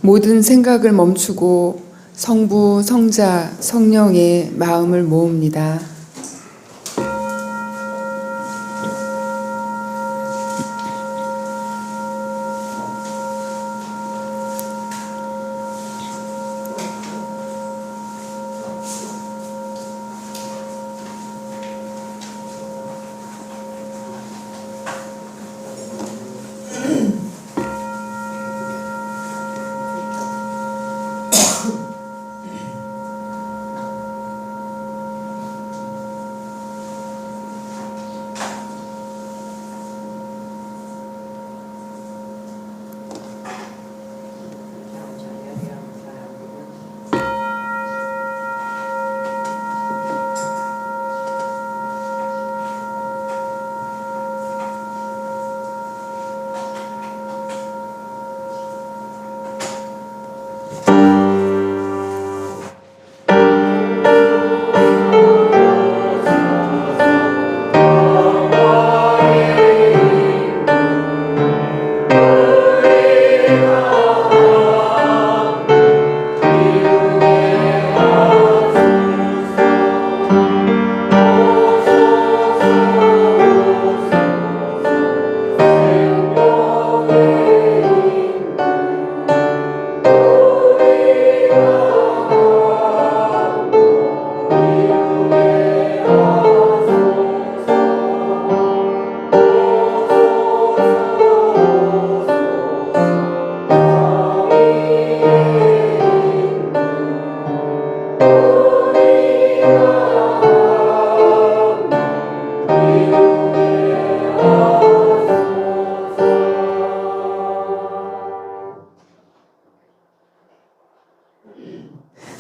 모든 생각을 멈추고 성부, 성자, 성령의 마음을 모읍니다.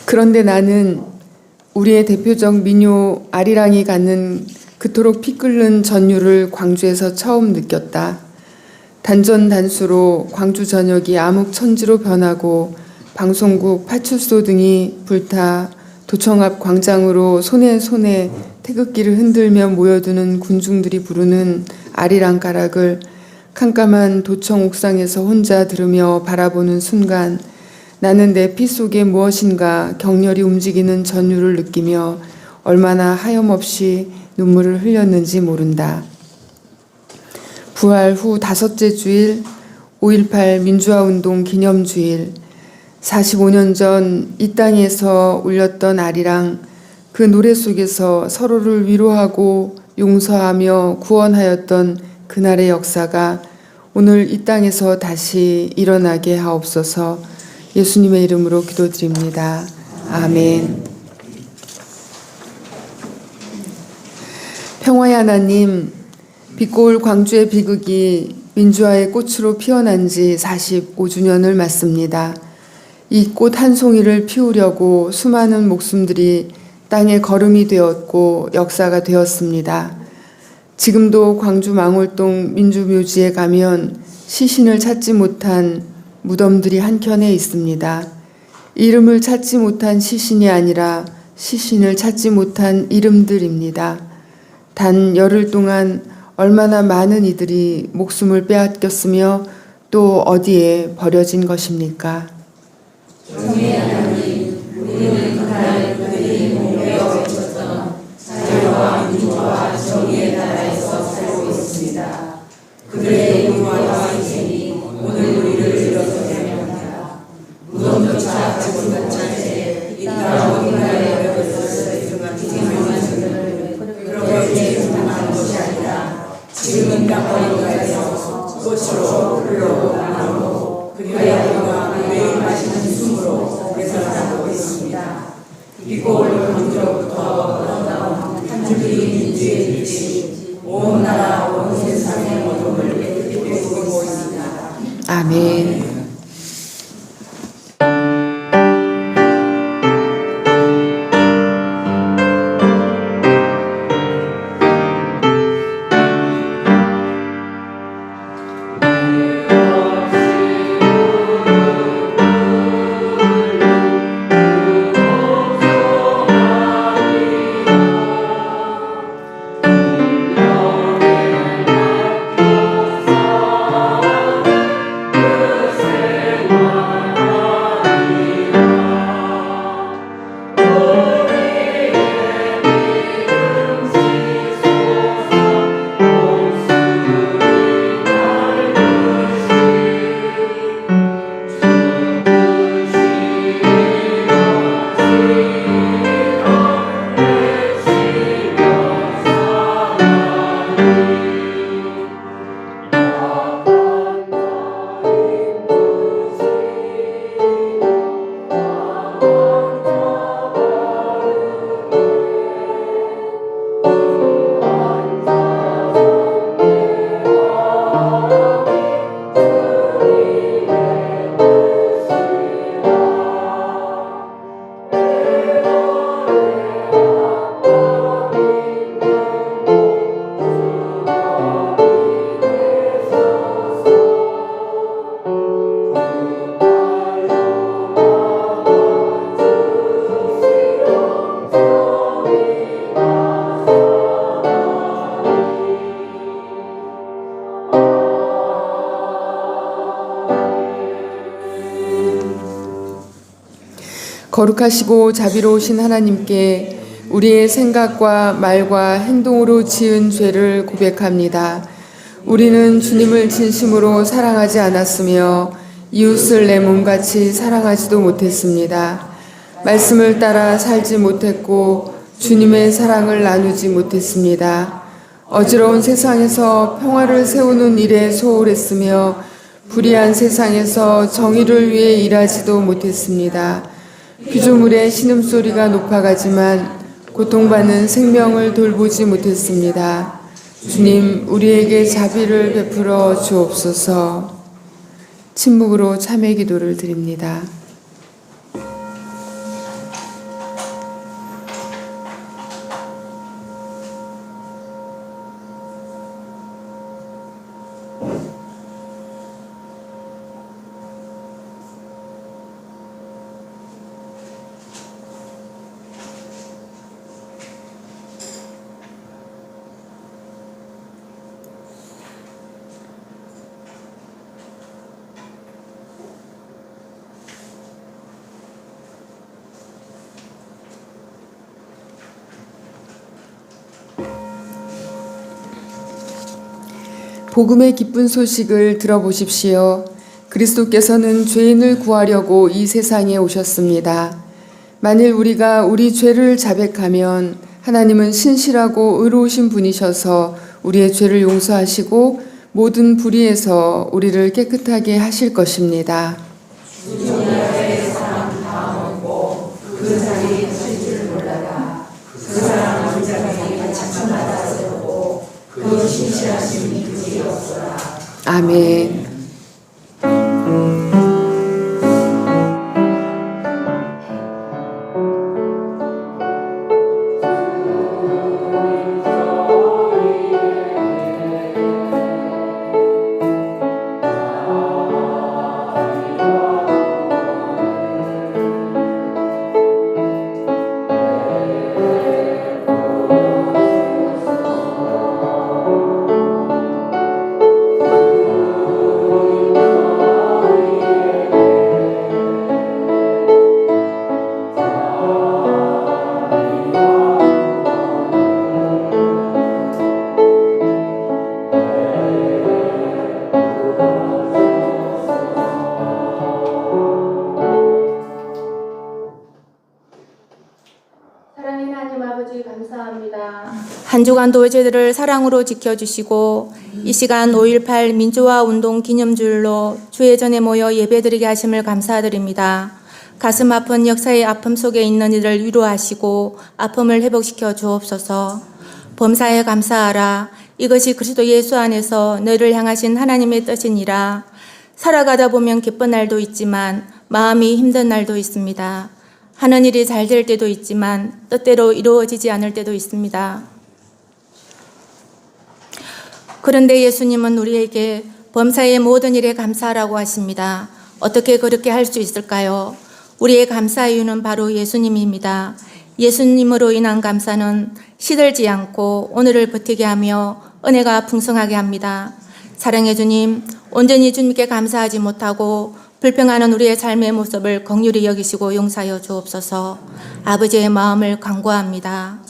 그런데 나는 우리의 대표적 민요 아리랑이 갖는 그토록 피 끓는 전율을 광주에서 처음 느꼈다. 단전단수로 광주 전역이 암흑천지로 변하고 방송국, 파출소 등이 불타 도청 앞 광장으로 손에 태극기를 흔들며 모여드는 군중들이 부르는 아리랑 가락을 캄캄한 도청 옥상에서 혼자 들으며 바라보는 순간 나는 내 피 속에 무엇인가 격렬히 움직이는 전율을 느끼며 얼마나 하염없이 눈물을 흘렸는지 모른다. 부활 후 5째 주일, 5.18 민주화운동 기념주일, 45년 전 이 땅에서 울렸던 아리랑, 그 노래 속에서 서로를 위로하고 용서하며 구원하였던 그날의 역사가 오늘 이 땅에서 다시 일어나게 하옵소서. 예수님의 이름으로 기도드립니다. 아멘. 평화의 하나님, 빛고울 광주의 비극이 민주화의 꽃으로 피어난 지 45주년을 맞습니다. 이 꽃 한 송이를 피우려고 수많은 목숨들이 땅에 거름이 되었고 역사가 되었습니다. 지금도 광주 망월동 민주묘지에 가면 시신을 찾지 못한 무덤들이 한켠에 있습니다. 이름을 찾지 못한 시신이 아니라 시신을 찾지 못한 이름들입니다. 단 열흘 동안 얼마나 많은 이들이 목숨을 빼앗겼으며 또 어디에 버려진 것입니까? 정의 하나님, 우리는 그날 그들이 목매어 외쳤던 자유와 민주와 정의의 나라에서 살고 있습니다. 그들의 용화와 희생이 오늘 우리를 일어서게 합니다. 무덤조차 찾지 못한 채 이 땅 어딘가에 버려져서 희생하는 자들을 그렇게 생각하는 것이 아니라 지금은 땅 어딘가에서 꽃으로 풀로 나무로 그리하여 우리가 매일 마시는 숨으로 되살아나고 있습니다. 빛고울 광주로부터 흘러나온 한 줄기 민주의 빛이 온 나라 온 세상의 어둠을 깨뜨리고 있습니다. 아멘. 거룩하시고 자비로우신 하나님께 우리의 생각과 말과 행동으로 지은 죄를 고백합니다. 우리는 주님을 진심으로 사랑하지 않았으며 이웃을 내 몸같이 사랑하지도 못했습니다. 말씀을 따라 살지 못했고 주님의 사랑을 나누지 못했습니다. 어지러운 세상에서 평화를 세우는 일에 소홀했으며 불의한 세상에서 정의를 위해 일하지도 못했습니다. 피조물의 신음소리가 높아가지만 고통받는 생명을 돌보지 못했습니다. 주님, 우리에게 자비를 베풀어 주옵소서. 침묵으로 참회 기도를 드립니다. 복음의 기쁜 소식을 들어보십시오. 그리스도께서는 죄인을 구하려고 이 세상에 오셨습니다. 만일 우리가 우리 죄를 자백하면 하나님은 신실하고 의로우신 분이셔서 우리의 죄를 용서하시고 모든 불의에서 우리를 깨끗하게 하실 것입니다. 주님의 사랑 다 먹고 그 자리에 있을 줄 몰라라. 그 사랑 원자가 자천하다 세우고 그 신실하심이 그지없어라. 아멘. 사랑의 하나님 아버지 감사합니다. 한 주간도 저희들을 사랑으로 지켜주시고 이 시간 5.18 민주화 운동 기념주일로 주의 전에 모여 예배드리게 하심을 감사드립니다. 가슴 아픈 역사의 아픔 속에 있는 이들을 위로하시고 아픔을 회복시켜 주옵소서. 범사에 감사하라. 이것이 그리스도 예수 안에서 너희를 향하신 하나님의 뜻이니라. 살아가다 보면 기쁜 날도 있지만 마음이 힘든 날도 있습니다. 하는 일이 잘 될 때도 있지만 뜻대로 이루어지지 않을 때도 있습니다. 그런데 예수님은 우리에게 범사의 모든 일에 감사하라고 하십니다. 어떻게 그렇게 할 수 있을까요? 우리의 감사 이유는 바로 예수님입니다. 예수님으로 인한 감사는 시들지 않고 오늘을 버티게 하며 은혜가 풍성하게 합니다. 사랑해 주님, 온전히 주님께 감사하지 못하고 불평하는 우리의 삶의 모습을 긍휼히 여기시고 용서하여 주옵소서. 아버지의 마음을 간구합니다.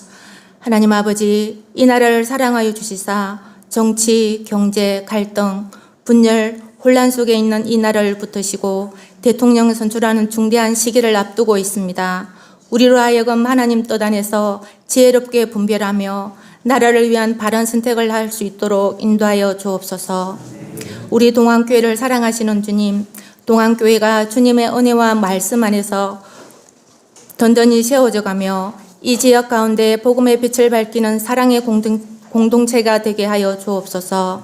하나님 아버지, 이 나라를 사랑하여 주시사 정치, 경제, 갈등, 분열, 혼란 속에 있는 이 나라를 붙드시고 대통령 선출하는 중대한 시기를 앞두고 있습니다. 우리로 하여금 하나님 뜻 안에서 지혜롭게 분별하며 나라를 위한 바른 선택을 할 수 있도록 인도하여 주옵소서. 우리 동안교회를 사랑하시는 주님, 동안교회가 주님의 은혜와 말씀 안에서 든든히 세워져가며 이 지역 가운데 복음의 빛을 밝히는 사랑의 공동체가 되게 하여 주옵소서.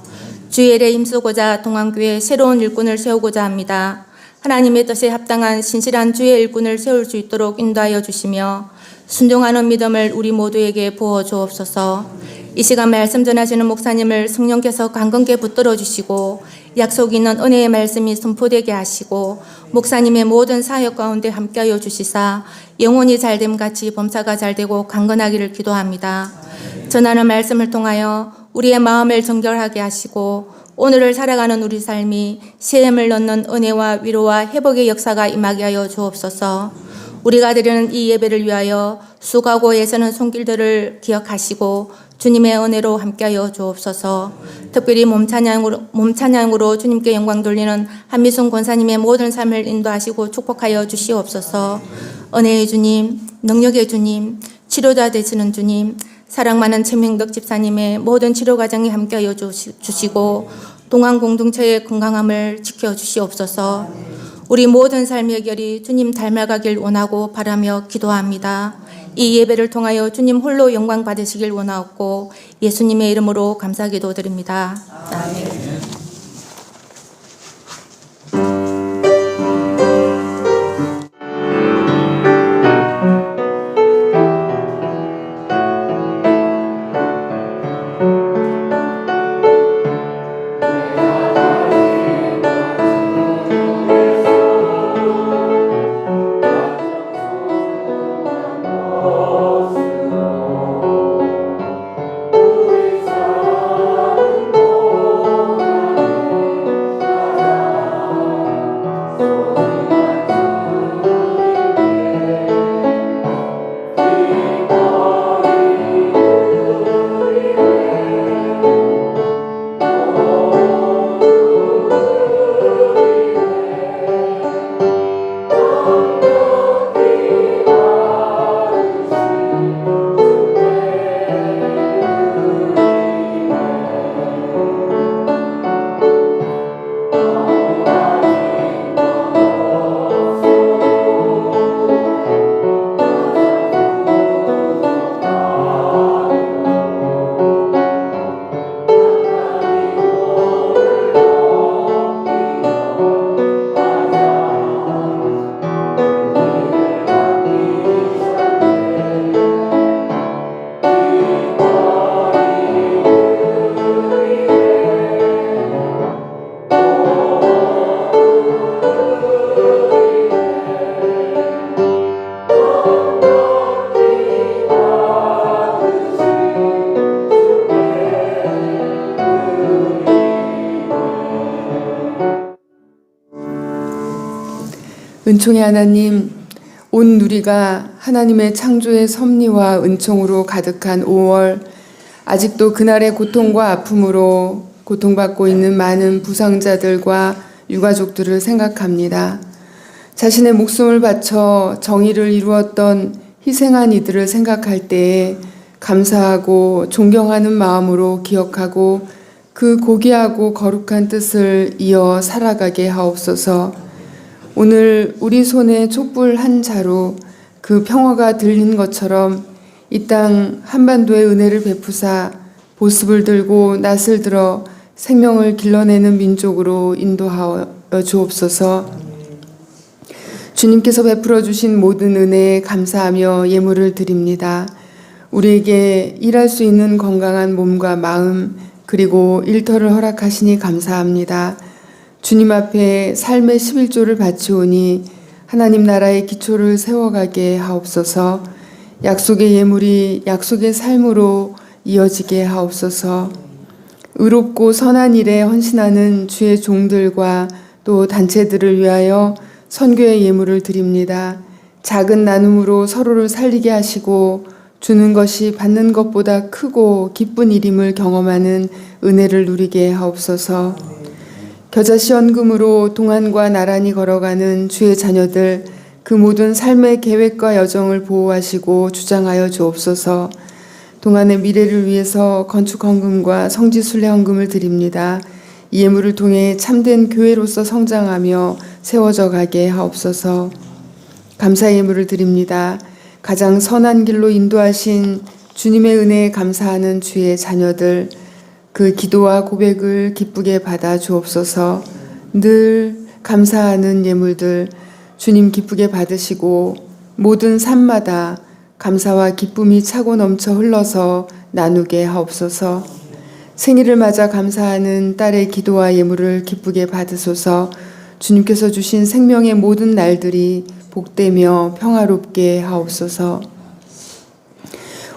주의 일에 힘쓰고자 동안교회 새로운 일꾼을 세우고자 합니다. 하나님의 뜻에 합당한 신실한 주의 일꾼을 세울 수 있도록 인도하여 주시며 순종하는 믿음을 우리 모두에게 부어 주옵소서. 이 시간 말씀 전하시는 목사님을 성령께서 강건케 붙들어 주시고 약속 있는 은혜의 말씀이 선포되게 하시고 목사님의 모든 사역 가운데 함께하여 주시사 영혼이 잘됨 같이 범사가 잘되고 강건하기를 기도합니다. 전하는 말씀을 통하여 우리의 마음을 정결하게 하시고 오늘을 살아가는 우리 삶이 시험을 넣는 은혜와 위로와 회복의 역사가 임하게 하여 주옵소서. 우리가 드리는 이 예배를 위하여 수고하고 애쓰는 손길들을 기억하시고 주님의 은혜로 함께하여 주옵소서. 특별히 몸찬양으로 주님께 영광 돌리는 한미순 권사님의 모든 삶을 인도하시고 축복하여 주시옵소서. 은혜의 주님, 능력의 주님, 치료자 되시는 주님, 사랑 많은 최명덕 집사님의 모든 치료 과정에 함께하여 주시고 동안 공동체의 건강함을 지켜주시옵소서. 우리 모든 삶의 결이 주님 닮아가길 원하고 바라며 기도합니다. 이 예배를 통하여 주님 홀로 영광 받으시길 원하옵고 예수님의 이름으로 감사기도 드립니다. 아멘. 은총의 하나님, 온 누리가 하나님의 창조의 섭리와 은총으로 가득한 5월, 아직도 그날의 고통과 아픔으로 고통받고 있는 많은 부상자들과 유가족들을 생각합니다. 자신의 목숨을 바쳐 정의를 이루었던 희생한 이들을 생각할 때에 감사하고 존경하는 마음으로 기억하고 그 고귀하고 거룩한 뜻을 이어 살아가게 하옵소서. 오늘 우리 손에 촛불 한 자루 그 평화가 들린 것처럼 이 땅 한반도의 은혜를 베푸사 보습을 들고 낫을 들어 생명을 길러내는 민족으로 인도하여 주옵소서. 주님께서 베풀어 주신 모든 은혜에 감사하며 예물을 드립니다. 우리에게 일할 수 있는 건강한 몸과 마음 그리고 일터를 허락하시니 감사합니다. 주님 앞에 삶의 11조를 바치오니 하나님 나라의 기초를 세워가게 하옵소서. 약속의 예물이 약속의 삶으로 이어지게 하옵소서. 의롭고 선한 일에 헌신하는 주의 종들과 또 단체들을 위하여 선교의 예물을 드립니다. 작은 나눔으로 서로를 살리게 하시고 주는 것이 받는 것보다 크고 기쁜 일임을 경험하는 은혜를 누리게 하옵소서. 겨자씨연금으로 동안과 나란히 걸어가는 주의 자녀들 그 모든 삶의 계획과 여정을 보호하시고 주장하여 주옵소서. 동안의 미래를 위해서 건축헌금과 성지순례헌금을 드립니다. 이 예물을 통해 참된 교회로서 성장하며 세워져 가게 하옵소서. 감사 예물을 드립니다. 가장 선한 길로 인도하신 주님의 은혜에 감사하는 주의 자녀들 그 기도와 고백을 기쁘게 받아 주옵소서. 늘 감사하는 예물들 주님 기쁘게 받으시고 모든 삶마다 감사와 기쁨이 차고 넘쳐 흘러서 나누게 하옵소서. 생일을 맞아 감사하는 딸의 기도와 예물을 기쁘게 받으소서. 주님께서 주신 생명의 모든 날들이 복되며 평화롭게 하옵소서.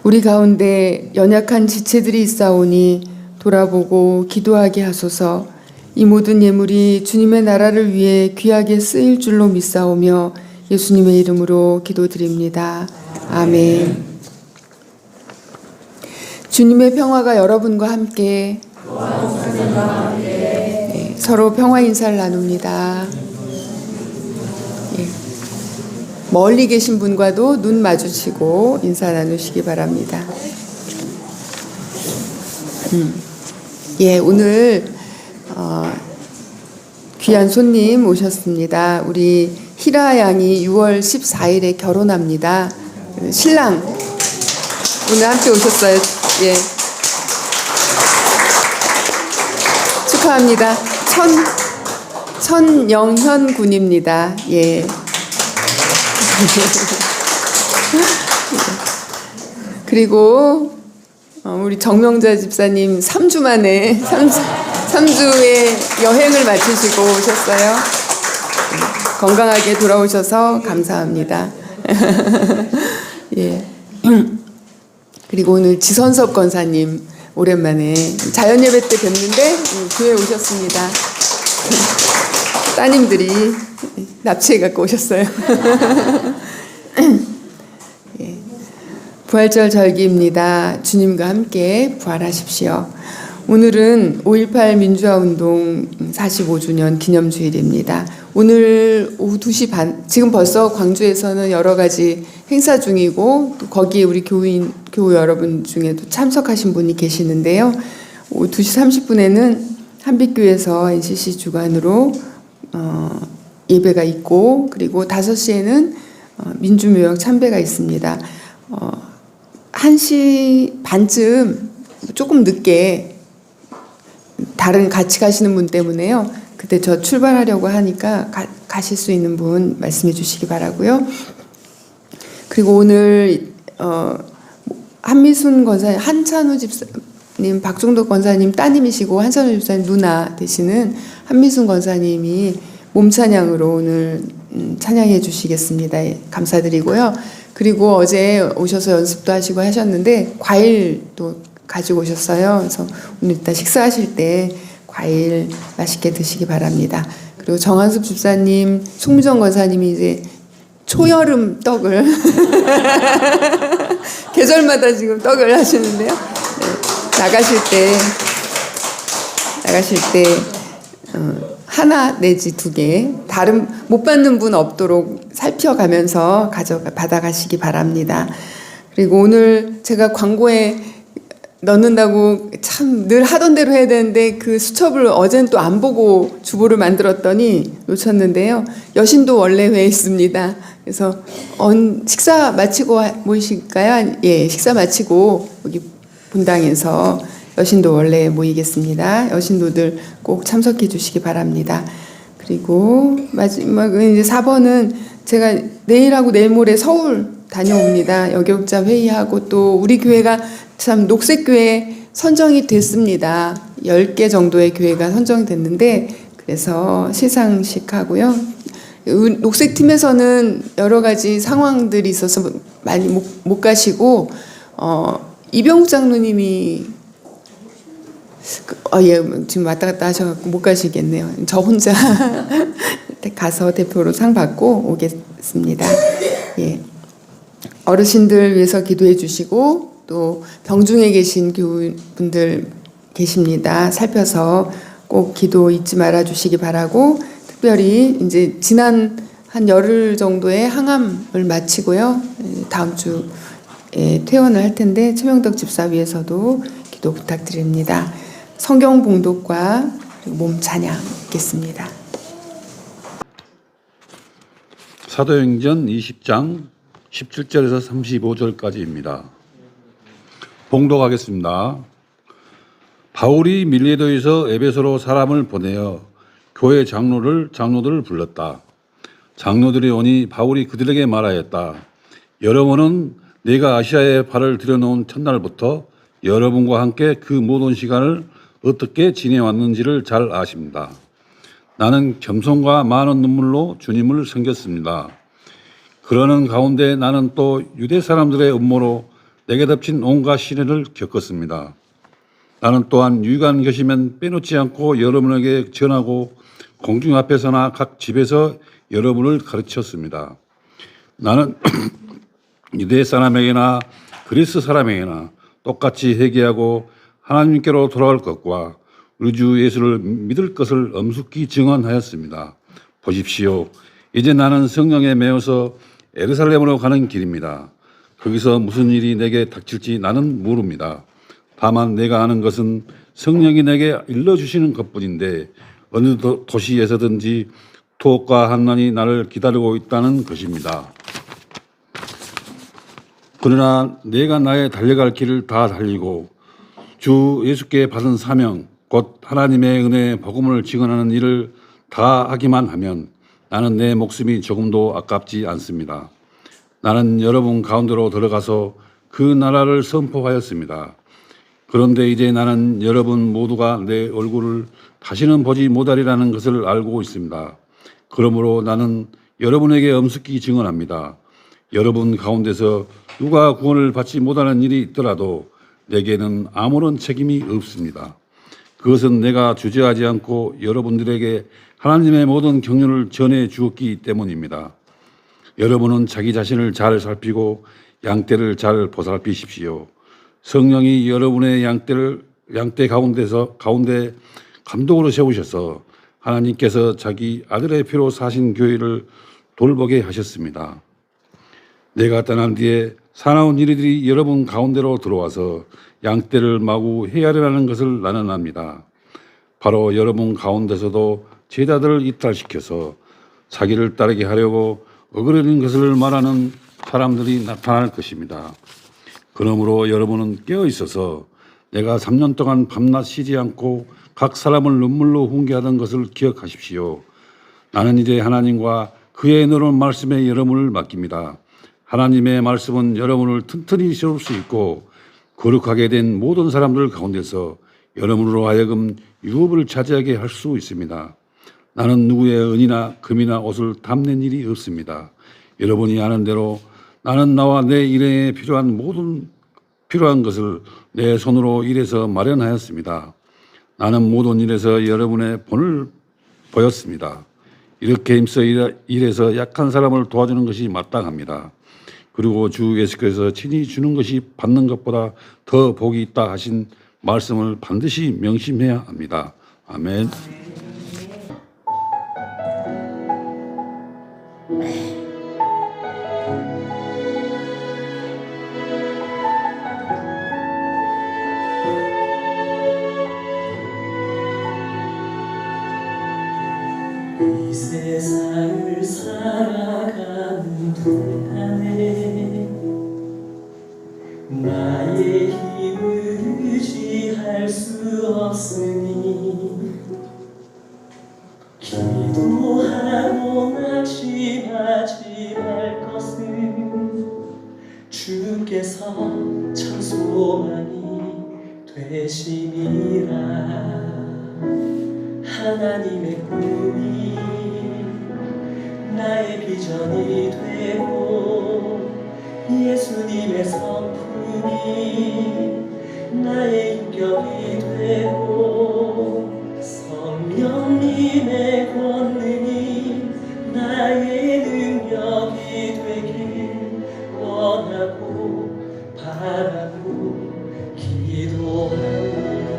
우리 가운데 연약한 지체들이 있사오니 돌아보고 기도하게 하소서. 이 모든 예물이 주님의 나라를 위해 귀하게 쓰일 줄로 믿사오며 예수님의 이름으로 기도드립니다. 아멘. 주님의 평화가 여러분과 함께 네, 서로 평화 인사를 나눕니다. 예. 멀리 계신 분과도 눈 마주치고 인사 나누시기 바랍니다. 예, 오늘 귀한 손님 오셨습니다. 우리 희라 양이 6월 14일에 결혼합니다. 신랑 오늘 함께 오셨어요. 예. 축하합니다. 천영현 군입니다. 예. 그리고 우리 정명자 집사님 3주 만에 3주의 여행을 마치시고 오셨어요. 건강하게 돌아오셔서 감사합니다. 예. 그리고 오늘 지선섭 권사님 오랜만에 자연 예배 때 뵀는데 교회 오셨습니다. 따님들이 납치해 갖고 오셨어요. 예. 부활절 절기입니다. 주님과 함께 부활하십시오. 오늘은 5.18 민주화운동 45주년 기념주일입니다. 오늘 오후 2시 반, 지금 벌써 광주에서는 여러 가지 행사 중이고 또 거기에 우리 교우 여러분 중에도 참석하신 분이 계시는데요. 오후 2시 30분에는 한빛교회에서 NCC 주관으로 예배가 있고 그리고 5시에는 민주묘역 참배가 있습니다. 1시 반쯤 조금 늦게 다른 같이 가시는 분 때문에요. 그때 저 출발하려고 하니까 가실 수 있는 분 말씀해 주시기 바라고요. 그리고 오늘 한미순 권사님, 한찬우 집사님, 박종덕 권사님 따님이시고 한찬우 집사님 누나 되시는 한미순 권사님이 몸 찬양으로 오늘 찬양해 주시겠습니다. 감사드리고요. 그리고 어제 오셔서 연습도 하시고 하셨는데 과일도 가지고 오셨어요. 그래서 오늘 이따 식사하실 때 과일 맛있게 드시기 바랍니다. 그리고 정한숙 집사님, 송무정 권사님이 이제 초여름 떡을 계절마다 지금 떡을 하시는데요. 네, 나가실 때 하나 내지 2개 다른 못 받는 분 없도록 살펴가면서 받아가시기 바랍니다. 그리고 오늘 제가 광고에 넣는다고 참 늘 하던 대로 해야 되는데 그 수첩을 어젠 또 안 보고 주보를 만들었더니 놓쳤는데요. 여신도 원래 회에 있습니다. 그래서 식사 마치고 모이실까요? 예, 식사 마치고 여기 본당에서 여신도 원래 모이겠습니다. 여신도들 꼭 참석해 주시기 바랍니다. 그리고 마지막은 이제 4번은 제가 내일하고 내일 모레 서울 다녀옵니다. 여격자 회의하고 또 우리 교회가 참 녹색교회 선정이 됐습니다. 10개 정도의 교회가 선정이 됐는데 그래서 시상식 하고요. 녹색팀에서는 여러 가지 상황들이 있어서 많이 못 가시고 이병욱 장로님이 예, 지금 왔다 갔다 하셔갖고 못 가시겠네요. 저 혼자 가서 대표로 상 받고 오겠습니다. 예. 어르신들 위해서 기도해 주시고 또 병중에 계신 교우분들 계십니다. 살펴서 꼭 기도 잊지 말아 주시기 바라고 특별히 이제 지난 한 열흘 정도의 항암을 마치고요. 다음 주에 퇴원을 할 텐데 최명덕 집사 위해서도 기도 부탁드립니다. 성경 봉독과 몸 찬양 있겠습니다. 사도행전 20장 17절에서 35절까지입니다. 봉독하겠습니다. 바울이 밀레도에서 에베소로 사람을 보내어 교회 장로들을 불렀다. 장로들이 오니 바울이 그들에게 말하였다. 여러분은 내가 아시아에 발을 들여놓은 첫날부터 여러분과 함께 그 모든 시간을 어떻게 지내왔는지를 잘 아십니다. 나는 겸손과 많은 눈물로 주님을 섬겼습니다. 그러는 가운데 나는 또 유대 사람들의 음모로 내게 덮친 온갖 시련을 겪었습니다. 나는 또한 유익한 것이면 빼놓지 않고 여러분에게 전하고 공중 앞에서나 각 집에서 여러분을 가르쳤습니다. 나는 유대 사람에게나 그리스 사람에게나 똑같이 회개하고 하나님께로 돌아갈 것과 우리 주 예수를 믿을 것을 엄숙히 증언하였습니다. 보십시오. 이제 나는 성령에 매여서 예루살렘으로 가는 길입니다. 거기서 무슨 일이 내게 닥칠지 나는 모릅니다. 다만 내가 아는 것은 성령이 내게 일러주시는 것뿐인데 어느 도시에서든지 투옥과 환난이 나를 기다리고 있다는 것입니다. 그러나 내가 나의 달려갈 길을 다 달리고 주 예수께 받은 사명 곧 하나님의 은혜의 복음을 증언하는 일을 다 하기만 하면 나는 내 목숨이 조금도 아깝지 않습니다. 나는 여러분 가운데로 들어가서 그 나라를 선포하였습니다. 그런데 이제 나는 여러분 모두가 내 얼굴을 다시는 보지 못하리라는 것을 알고 있습니다. 그러므로 나는 여러분에게 엄숙히 증언합니다. 여러분 가운데서 누가 구원을 받지 못하는 일이 있더라도 내게는 아무런 책임이 없습니다. 그것은 내가 주저하지 않고 여러분들에게 하나님의 모든 경륜을 전해 주었기 때문입니다. 여러분은 자기 자신을 잘 살피고 양떼를 잘 보살피십시오. 성령이 여러분의 양떼 가운데 감독으로 세우셔서 하나님께서 자기 아들의 피로 사신 교회를 돌보게 하셨습니다. 내가 떠난 뒤에 사나운 이들이 여러분 가운데로 들어와서 양떼를 마구 헤아리라는 것을 나는 압니다. 바로 여러분 가운데서도 제자들을 이탈시켜서 자기를 따르게 하려고 어그러진 것을 말하는 사람들이 나타날 것입니다. 그러므로 여러분은 깨어 있어서 내가 3년 동안 밤낮 쉬지 않고 각 사람을 눈물로 훈계하던 것을 기억하십시오. 나는 이제 하나님과 그의 너른 말씀에 여러분을 맡깁니다. 하나님의 말씀은 여러분을 튼튼히 세울 수 있고 거룩하게 된 모든 사람들 가운데서 여러분으로 하여금 유업을 차지하게 할 수 있습니다. 나는 누구의 은이나 금이나 옷을 담는 일이 없습니다. 여러분이 아는 대로 나는 나와 내 일행에 필요한 것을 내 손으로 일해서 마련하였습니다. 나는 모든 일에서 여러분의 본을 보였습니다. 이렇게 힘써 일해서 약한 사람을 도와주는 것이 마땅합니다. 그리고 주 예수께서 친히 주는 것이 받는 것보다 더 복이 있다 하신 말씀을 반드시 명심해야 합니다. 아멘. 이 세상을 살아가는 동안에 나의 힘을 의지할 수 없으니 기도하고 낙심하지 말 것은 주께서 참 소망이 되심이라. 하나님의 꿈이 나의 비전이 되고 예수님의 성품이 나의 인격이 되고 성령님의 권능이 나의 능력이 되길 원하고 바라고 기도합니다.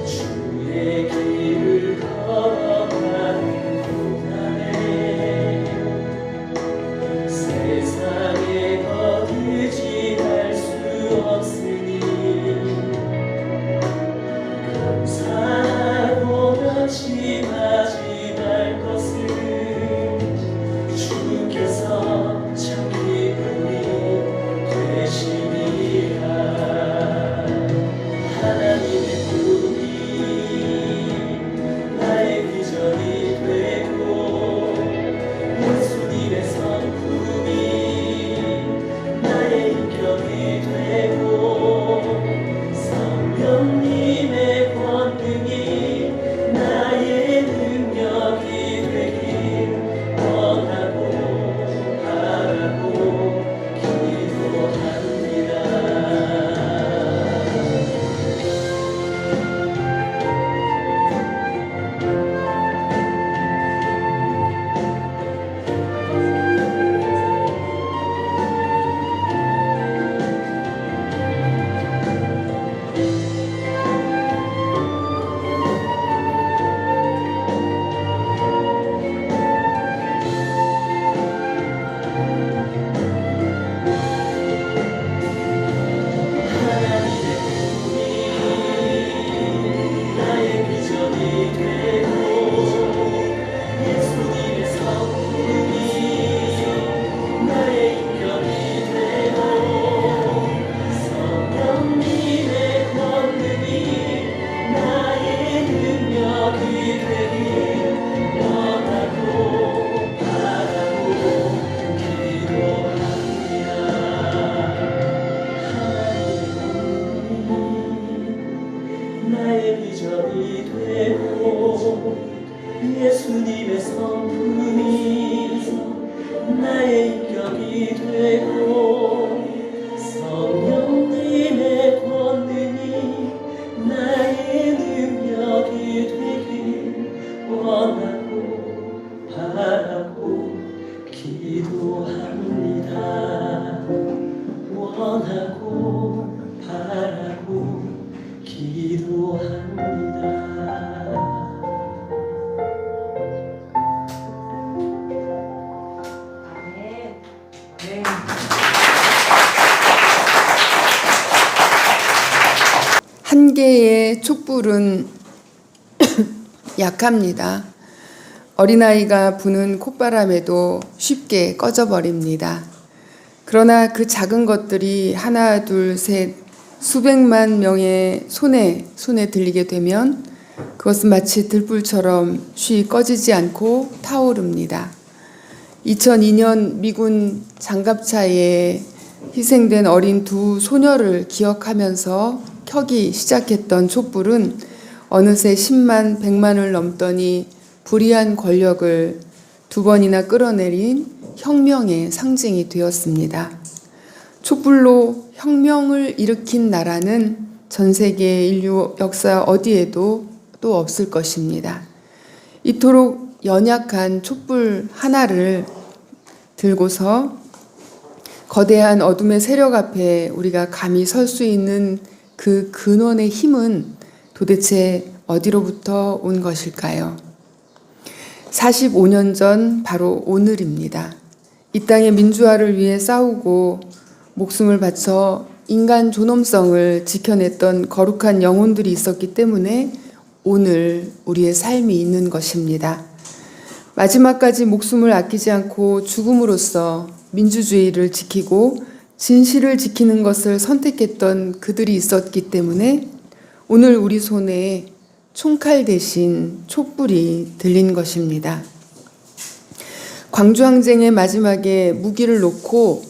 주의 길을 걸어가는 동안에 세상에 더 의지할 수 없으니 감사하고 낙심하지 말 것을 주께서 참 기쁨이 되시리라. 하나님의 꿈이 나의 비전이 되고 예수님의 성품이 나의 인격이 되고 성령님의 권능이 나의 예수님의 성품이 나의 인격이 되고 성령님의 권능이 나의 능력이 되길 원하고 바라고 기도합니다. 원하고 바라고 기도합니다. 한 개의 촛불은 약합니다. 어린아이가 부는 콧바람에도 쉽게 꺼져버립니다. 그러나 그 작은 것들이 하나, 둘, 셋, 수백만 명의 손에 들리게 되면 그것은 마치 들불처럼 쉬 꺼지지 않고 타오릅니다. 2002년 미군 장갑차에 희생된 어린 두 소녀를 기억하면서 켜기 시작했던 촛불은 어느새 10만, 100만을 넘더니 불의한 권력을 두 번이나 끌어내린 혁명의 상징이 되었습니다. 촛불로 혁명을 일으킨 나라는 전 세계 인류 역사 어디에도 또 없을 것입니다. 이토록 연약한 촛불 하나를 들고서 거대한 어둠의 세력 앞에 우리가 감히 설 수 있는 그 근원의 힘은 도대체 어디로부터 온 것일까요? 45년 전 바로 오늘입니다. 이 땅의 민주화를 위해 싸우고 목숨을 바쳐 인간 존엄성을 지켜냈던 거룩한 영혼들이 있었기 때문에 오늘 우리의 삶이 있는 것입니다. 마지막까지 목숨을 아끼지 않고 죽음으로써 민주주의를 지키고 진실을 지키는 것을 선택했던 그들이 있었기 때문에 오늘 우리 손에 총칼 대신 촛불이 들린 것입니다. 광주항쟁의 마지막에 무기를 놓고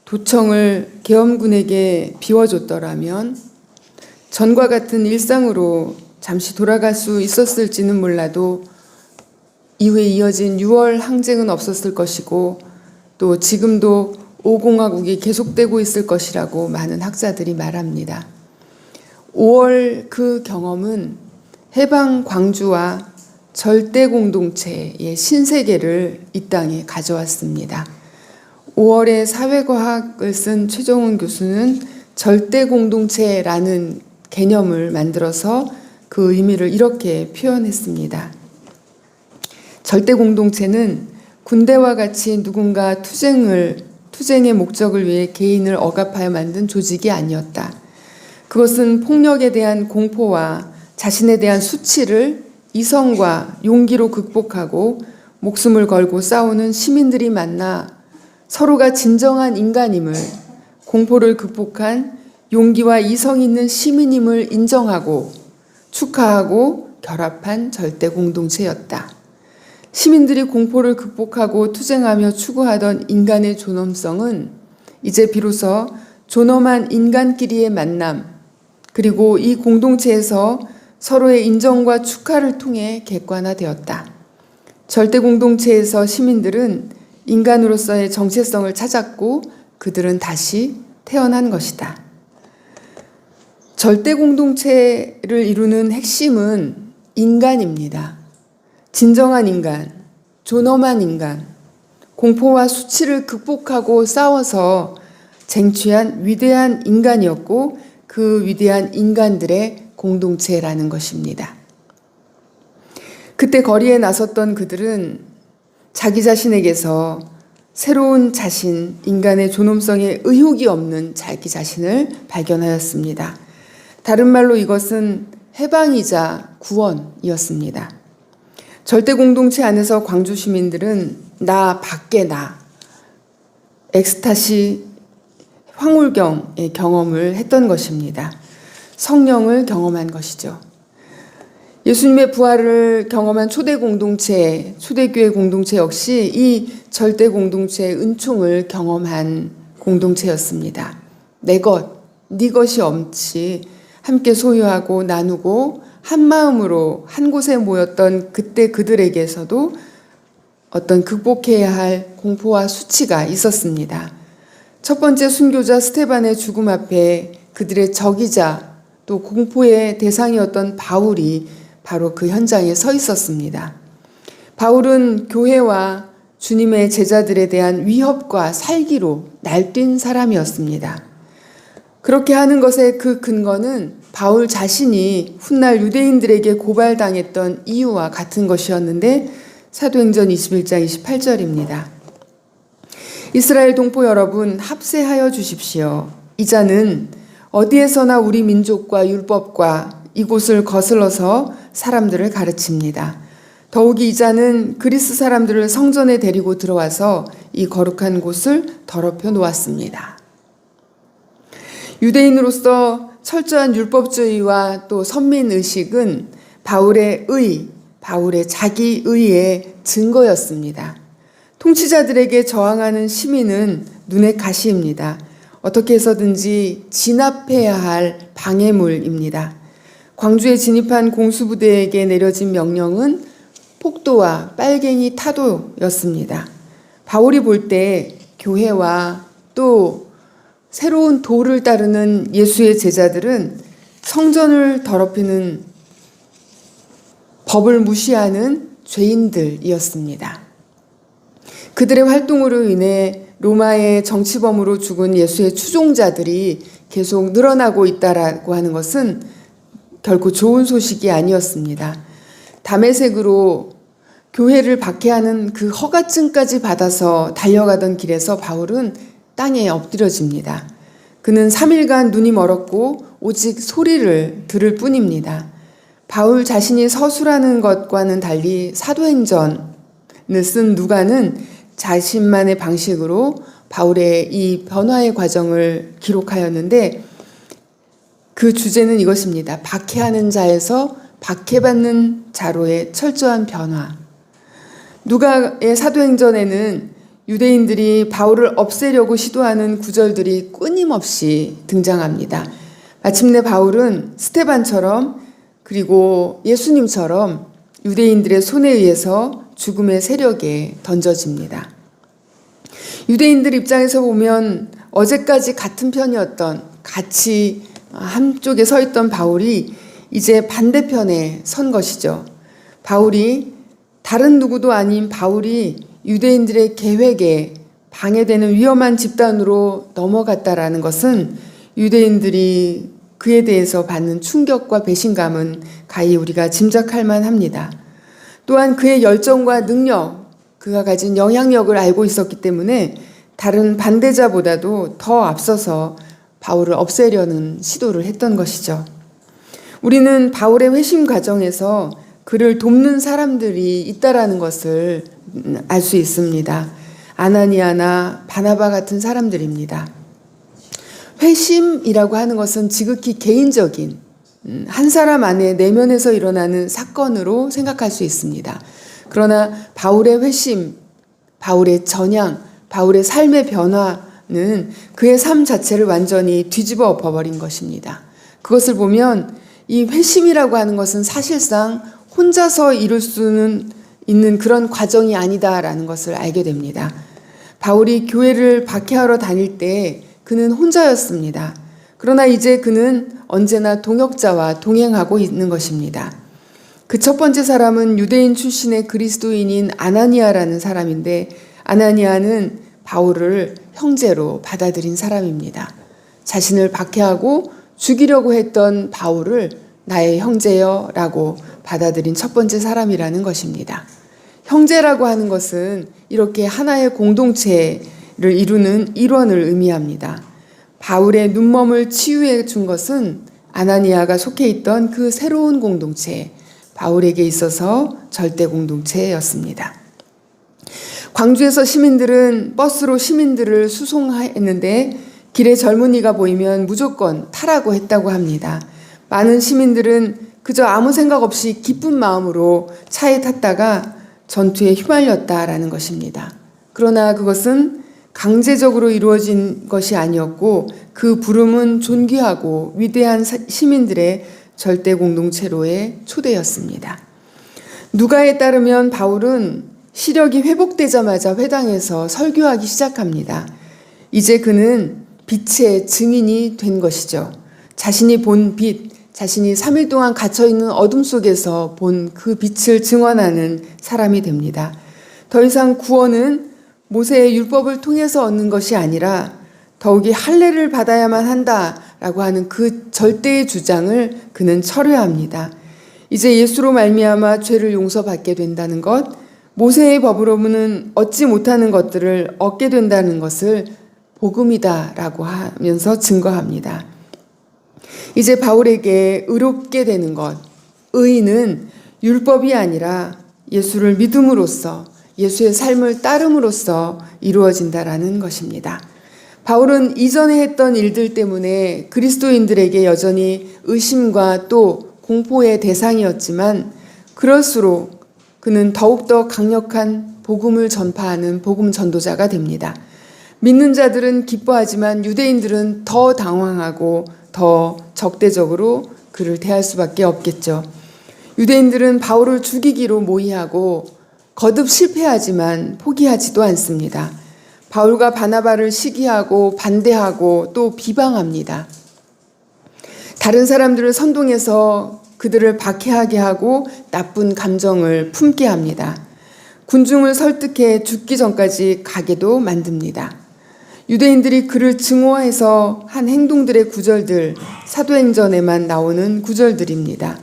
도청을 계엄군에게 비워줬더라면 전과 같은 일상으로 잠시 돌아갈 수 있었을지는 몰라도 이후에 이어진 6월 항쟁은 없었을 것이고 또 지금도 5공화국이 계속되고 있을 것이라고 많은 학자들이 말합니다. 5월 그 경험은 해방 광주와 절대 공동체의 신세계를 이 땅에 가져왔습니다. 5월에 사회과학을 쓴 최종훈 교수는 절대 공동체라는 개념을 만들어서 그 의미를 이렇게 표현했습니다. 절대 공동체는 군대와 같이 누군가 투쟁의 목적을 위해 개인을 억압하여 만든 조직이 아니었다. 그것은 폭력에 대한 공포와 자신에 대한 수치를 이성과 용기로 극복하고 목숨을 걸고 싸우는 시민들이 만나 서로가 진정한 인간임을, 공포를 극복한 용기와 이성 있는 시민임을 인정하고 축하하고 결합한 절대 공동체였다. 시민들이 공포를 극복하고 투쟁하며 추구하던 인간의 존엄성은 이제 비로소 존엄한 인간끼리의 만남, 그리고 이 공동체에서 서로의 인정과 축하를 통해 객관화되었다. 절대 공동체에서 시민들은 인간으로서의 정체성을 찾았고 그들은 다시 태어난 것이다. 절대 공동체를 이루는 핵심은 인간입니다. 진정한 인간, 존엄한 인간, 공포와 수치를 극복하고 싸워서 쟁취한 위대한 인간이었고 그 위대한 인간들의 공동체라는 것입니다. 그때 거리에 나섰던 그들은 자기 자신에게서 새로운 자신, 인간의 존엄성에 의혹이 없는 자기 자신을 발견하였습니다. 다른 말로 이것은 해방이자 구원이었습니다. 절대 공동체 안에서 광주 시민들은 나 밖에 나, 엑스타시 황홀경의 경험을 했던 것입니다. 성령을 경험한 것이죠. 예수님의 부활을 경험한 초대 공동체, 초대교회 공동체 역시 이 절대 공동체의 은총을 경험한 공동체였습니다. 내 것, 네 것이 없이 함께 소유하고 나누고 한 마음으로 한 곳에 모였던 그때 그들에게서도 어떤 극복해야 할 공포와 수치가 있었습니다. 첫 번째 순교자 스테반의 죽음 앞에 그들의 적이자 또 공포의 대상이었던 바울이 바로 그 현장에 서 있었습니다. 바울은 교회와 주님의 제자들에 대한 위협과 살기로 날뛴 사람이었습니다. 그렇게 하는 것의 그 근거는 바울 자신이 훗날 유대인들에게 고발당했던 이유와 같은 것이었는데 사도행전 21장 28절입니다. 이스라엘 동포 여러분, 합세하여 주십시오. 이 자는 어디에서나 우리 민족과 율법과 이곳을 거슬러서 사람들을 가르칩니다. 더욱이 이 자는 그리스 사람들을 성전에 데리고 들어와서 이 거룩한 곳을 더럽혀 놓았습니다. 유대인으로서 철저한 율법주의와 또 선민의식은 바울의 의, 바울의 자기의의 증거였습니다. 통치자들에게 저항하는 시민은 눈의 가시입니다. 어떻게 해서든지 진압해야 할 방해물입니다. 광주에 진입한 공수부대에게 내려진 명령은 폭도와 빨갱이 타도였습니다. 바울이 볼 때 교회와 또 새로운 도를 따르는 예수의 제자들은 성전을 더럽히는 법을 무시하는 죄인들이었습니다. 그들의 활동으로 인해 로마의 정치범으로 죽은 예수의 추종자들이 계속 늘어나고 있다라고 하는 것은 결코 좋은 소식이 아니었습니다. 다메섹으로 교회를 박해하는 그 허가증까지 받아서 달려가던 길에서 바울은 땅에 엎드려집니다. 그는 3일간 눈이 멀었고 오직 소리를 들을 뿐입니다. 바울 자신이 서술하는 것과는 달리 사도행전을 쓴 누가는 자신만의 방식으로 바울의 이 변화의 과정을 기록하였는데 그 주제는 이것입니다. 박해하는 자에서 박해받는 자로의 철저한 변화. 누가의 사도행전에는 유대인들이 바울을 없애려고 시도하는 구절들이 끊임없이 등장합니다. 마침내 바울은 스테반처럼 그리고 예수님처럼 유대인들의 손에 의해서 죽음의 세력에 던져집니다. 유대인들 입장에서 보면 어제까지 같은 편이었던 같이 한쪽에 서 있던 바울이 이제 반대편에 선 것이죠. 바울이 다른 누구도 아닌 바울이 유대인들의 계획에 방해되는 위험한 집단으로 넘어갔다라는 것은 유대인들이 그에 대해서 받는 충격과 배신감은 가히 우리가 짐작할 만합니다. 또한 그의 열정과 능력, 그가 가진 영향력을 알고 있었기 때문에 다른 반대자보다도 더 앞서서 바울을 없애려는 시도를 했던 것이죠. 우리는 바울의 회심 과정에서 그를 돕는 사람들이 있다라는 것을 알 수 있습니다. 아나니아나 바나바 같은 사람들입니다. 회심이라고 하는 것은 지극히 개인적인 한 사람 안에 내면에서 일어나는 사건으로 생각할 수 있습니다. 그러나 바울의 회심, 바울의 전향, 바울의 삶의 변화는 그의 삶 자체를 완전히 뒤집어 엎어버린 것입니다. 그것을 보면 이 회심이라고 하는 것은 사실상 혼자서 이룰 수는 있는 그런 과정이 아니다라는 것을 알게 됩니다. 바울이 교회를 박해하러 다닐 때 그는 혼자였습니다. 그러나 이제 그는 언제나 동역자와 동행하고 있는 것입니다. 그 첫 번째 사람은 유대인 출신의 그리스도인인 아나니아라는 사람인데 아나니아는 바울을 형제로 받아들인 사람입니다. 자신을 박해하고 죽이려고 했던 바울을 나의 형제여 라고 받아들인 첫 번째 사람이라는 것입니다. 형제라고 하는 것은 이렇게 하나의 공동체를 이루는 일원을 의미합니다. 바울의 눈멈을 치유해 준 것은 아나니아가 속해 있던 그 새로운 공동체, 바울에게 있어서 절대 공동체였습니다. 광주에서 시민들은 버스로 시민들을 수송했는데 길에 젊은이가 보이면 무조건 타라고 했다고 합니다. 많은 시민들은 그저 아무 생각 없이 기쁜 마음으로 차에 탔다가 전투에 휘말렸다라는 것입니다. 그러나 그것은 강제적으로 이루어진 것이 아니었고 그 부름은 존귀하고 위대한 시민들의 절대 공동체로의 초대였습니다. 누가에 따르면 바울은 시력이 회복되자마자 회당에서 설교하기 시작합니다. 이제 그는 빛의 증인이 된 것이죠. 자신이 본 빛, 자신이 3일 동안 갇혀있는 어둠 속에서 본 그 빛을 증언하는 사람이 됩니다. 더 이상 구원은 모세의 율법을 통해서 얻는 것이 아니라 더욱이 할례를 받아야만 한다라고 하는 그 절대의 주장을 그는 철회합니다. 이제 예수로 말미암아 죄를 용서받게 된다는 것, 모세의 법으로는 얻지 못하는 것들을 얻게 된다는 것을 복음이다라고 하면서 증거합니다. 이제 바울에게 의롭게 되는 것, 의는 율법이 아니라 예수를 믿음으로써 예수의 삶을 따름으로써 이루어진다라는 것입니다. 바울은 이전에 했던 일들 때문에 그리스도인들에게 여전히 의심과 또 공포의 대상이었지만 그럴수록 그는 더욱더 강력한 복음을 전파하는 복음 전도자가 됩니다. 믿는 자들은 기뻐하지만 유대인들은 더 당황하고 더 적대적으로 그를 대할 수밖에 없겠죠. 유대인들은 바울을 죽이기로 모의하고 거듭 실패하지만 포기하지도 않습니다. 바울과 바나바를 시기하고 반대하고 또 비방합니다. 다른 사람들을 선동해서 그들을 박해하게 하고 나쁜 감정을 품게 합니다. 군중을 설득해 죽기 전까지 가게도 만듭니다. 유대인들이 그를 증오해서 한 행동들의 구절들, 사도행전에만 나오는 구절들입니다.